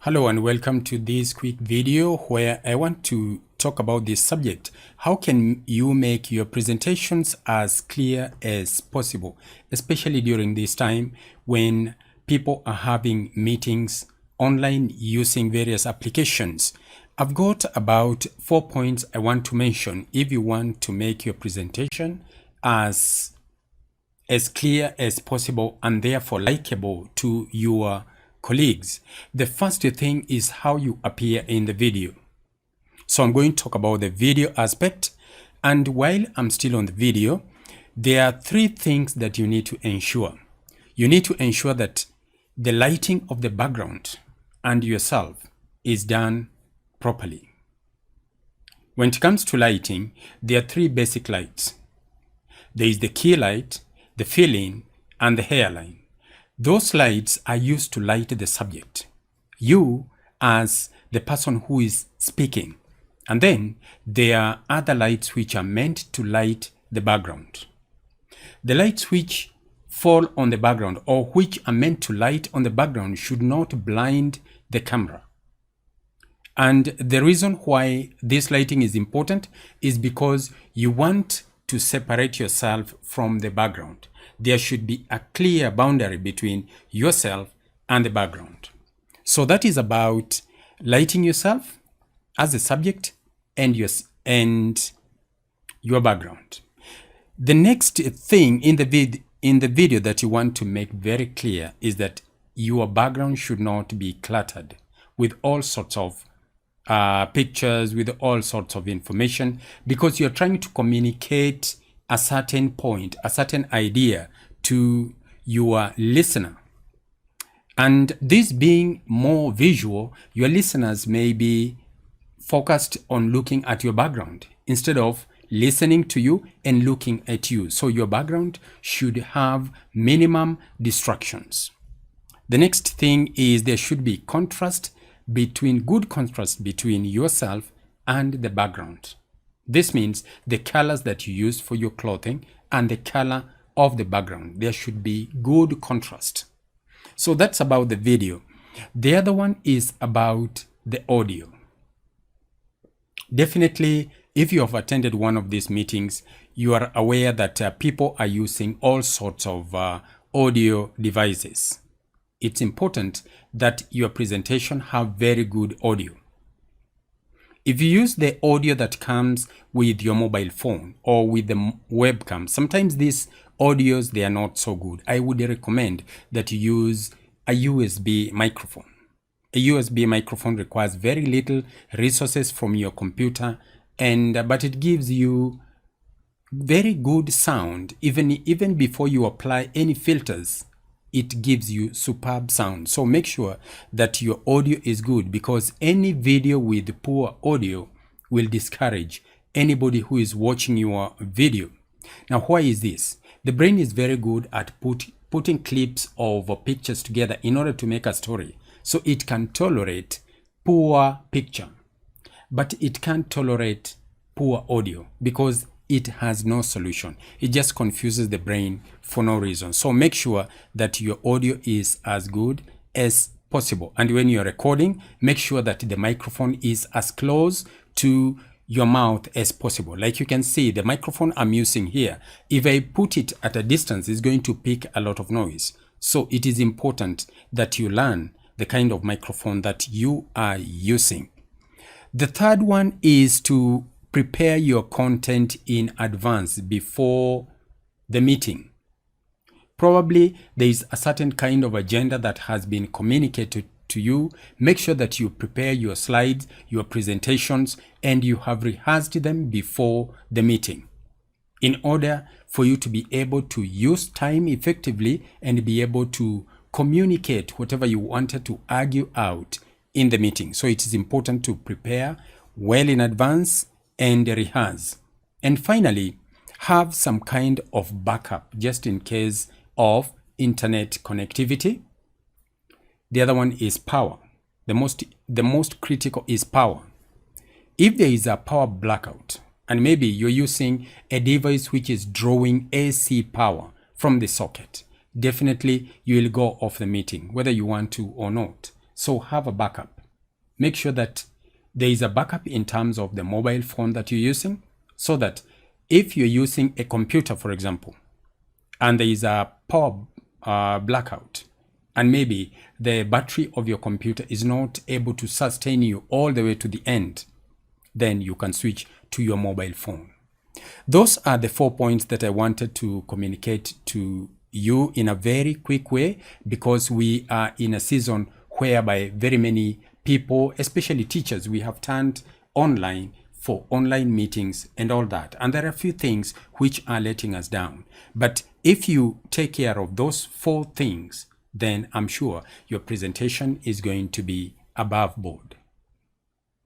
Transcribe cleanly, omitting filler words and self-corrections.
Hello and welcome to this quick video where I want to talk about this subject. How can you make your presentations as clear as possible, especially during this time when people are having meetings online using various applications? I've got about 4 points I want to mention if you want to make your presentation as clear as possible and therefore likable to your colleagues. The first thing is how you appear in the video. So I'm going to talk about the video aspect, and while I'm still on the video, there are 3 things that you need to ensure. You need to ensure that the lighting of the background and yourself is done properly. When it comes to lighting, there are 3 basic lights. There is the key light, the fill-in, and the hairline. Those lights are used to light the subject, you as the person who is speaking. And then there are other lights which are meant to light the background. The lights which fall on the background or which are meant to light on the background should not blind the camera. And the reason why this lighting is important is because you want to separate yourself from the background. There should be a clear boundary between yourself and the background. So that is about lighting yourself as a subject and your background. The next thing in the video that you want to make very clear is that your background should not be cluttered with all sorts of pictures, with all sorts of information, because you're trying to communicate a certain point, a certain idea to your listener. And this being more visual, your listeners may be focused on looking at your background instead of listening to you and looking at you. So your background should have minimum distractions. The next thing is there should be good contrast between yourself and the background. This means the colors that you use for your clothing and the color of the background. There should be good contrast. So that's about the video. The other one is about the audio. Definitely, if you have attended one of these meetings, you are aware that people are using all sorts of audio devices. It's important that your presentation have very good audio. If you use the audio that comes with your mobile phone or with the webcam, sometimes these audios, they are not so good. I would recommend that you use a USB microphone. A USB microphone requires very little resources from your computer, but it gives you very good sound. Even before you apply any filters, it gives you superb sound. So make sure that your audio is good, because any video with poor audio will discourage anybody who is watching your video. Now, why is this? The brain is very good at putting clips of pictures together in order to make a story. So it can tolerate poor picture, but it can't tolerate poor audio because it has no solution. It just confuses the brain for no reason. So make sure that your audio is as good as possible. And when you're recording, make sure that the microphone is as close to your mouth as possible. Like you can see, the microphone I'm using here, if I put it at a distance, it's going to pick a lot of noise. So it is important that you learn the kind of microphone that you are using. The third one is to prepare your content in advance before the meeting. Probably there is a certain kind of agenda that has been communicated to you. Make sure that you prepare your slides, your presentations, and you have rehearsed them before the meeting in order for you to be able to use time effectively and be able to communicate whatever you wanted to argue out in the meeting. So it is important to prepare well in advance and rehearse. And finally, have some kind of backup just in case of internet connectivity. The other one is power. The most critical is power. If there is a power blackout and maybe you're using a device which is drawing AC power from the socket, definitely you will go off the meeting whether you want to or not. So have a backup. make sure that there is a backup in terms of the mobile phone that you're using, so that if you're using a computer, for example, and there is a power blackout, and maybe the battery of your computer is not able to sustain you all the way to the end, then you can switch to your mobile phone. Those are the 4 points that I wanted to communicate to you in a very quick way, because we are in a season whereby very many people, especially teachers, we have turned online for online meetings and all that. And there are a few things which are letting us down. But if you take care of those 4 things, then I'm sure your presentation is going to be above board.